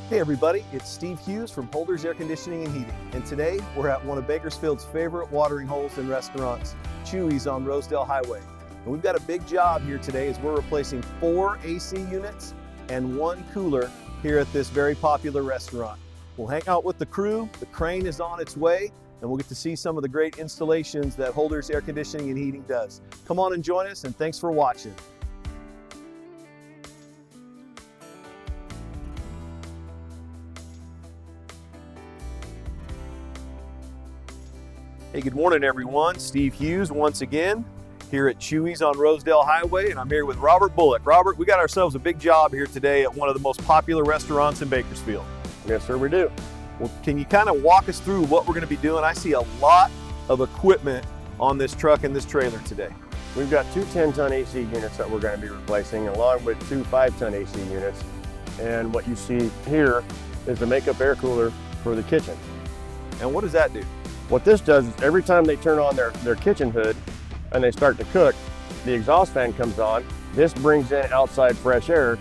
Hey everybody, it's Steve Hughes from Holders Air Conditioning and Heating, and today we're at one of Bakersfield's favorite watering holes and restaurants, Chuy's on Rosedale Highway. And we've got a big job here today as we're replacing 4 AC units and 1 cooler here at this very popular restaurant. We'll hang out with the crew, the crane is on its way, and we'll get to see some of the great installations that Holders Air Conditioning and Heating does. Come on and join us, and thanks for watching. Hey, good morning everyone. Steve Hughes once again here at Chuy's on Rosedale Highway, and I'm here with Robert Bullock. Robert, we got ourselves a big job here today at one of the most popular restaurants in Bakersfield. Yes, sir, we do. Well, can you kind of walk us through what we're going to be doing? I see a lot of equipment on this truck and this trailer today. We've got 2 10-ton AC units that we're going to be replacing, along with 2 5-ton AC units. And what you see here is the makeup air cooler for the kitchen. And what does that do? What this does is every time they turn on their kitchen hood and they start to cook, the exhaust fan comes on. This brings in outside fresh air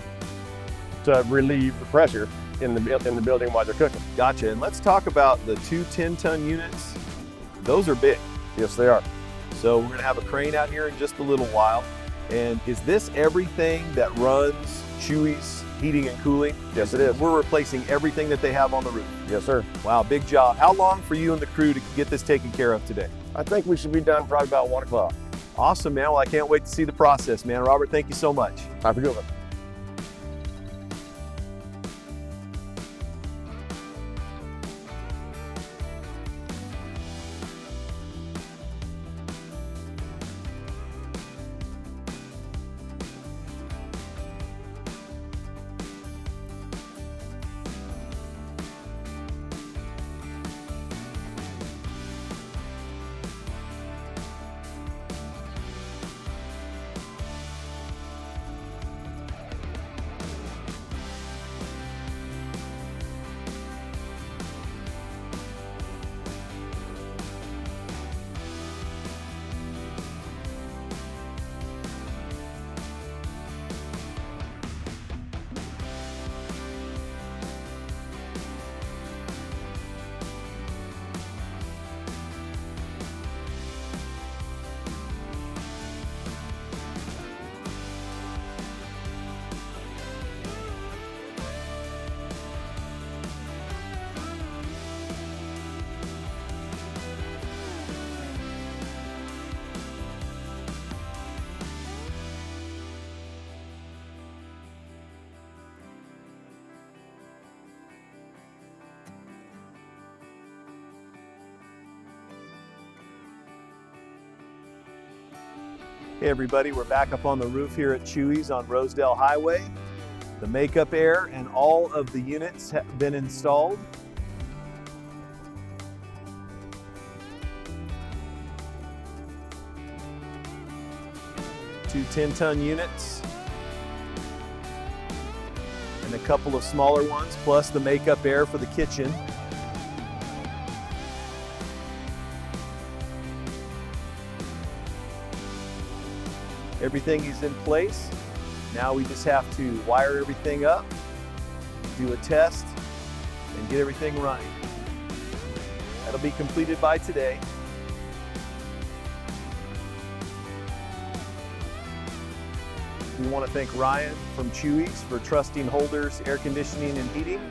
to relieve the pressure in the building while they're cooking. Gotcha. And let's talk about the 2 10-ton units. Those are big. Yes, they are. So we're going to have a crane out here in just a little while. And is this everything that runs Chuy's heating and cooling? Yes, it is. We're replacing everything that they have on the roof. Yes, sir. Wow, big job. How long for you and the crew to get this taken care of today? I think we should be done probably about 1 o'clock. Awesome, man. Well, I can't wait to see the process, man. Robert, thank you so much. Have a good one. Hey everybody, we're back up on the roof here at Chuy's on Rosedale Highway. The makeup air and all of the units have been installed. Two 10-ton units and a couple of smaller ones, plus the makeup air for the kitchen. Everything is in place. Now we just have to wire everything up, do a test, and get everything running. That'll be completed by today. We want to thank Ryan from Chuy's for trusting Holders Air Conditioning and Heating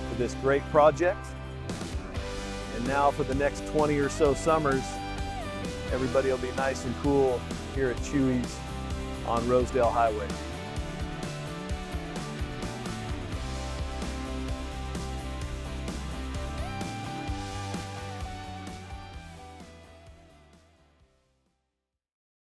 for this great project. And now for the next 20 or so summers, everybody will be nice and cool here at Chuy's on Rosedale Highway.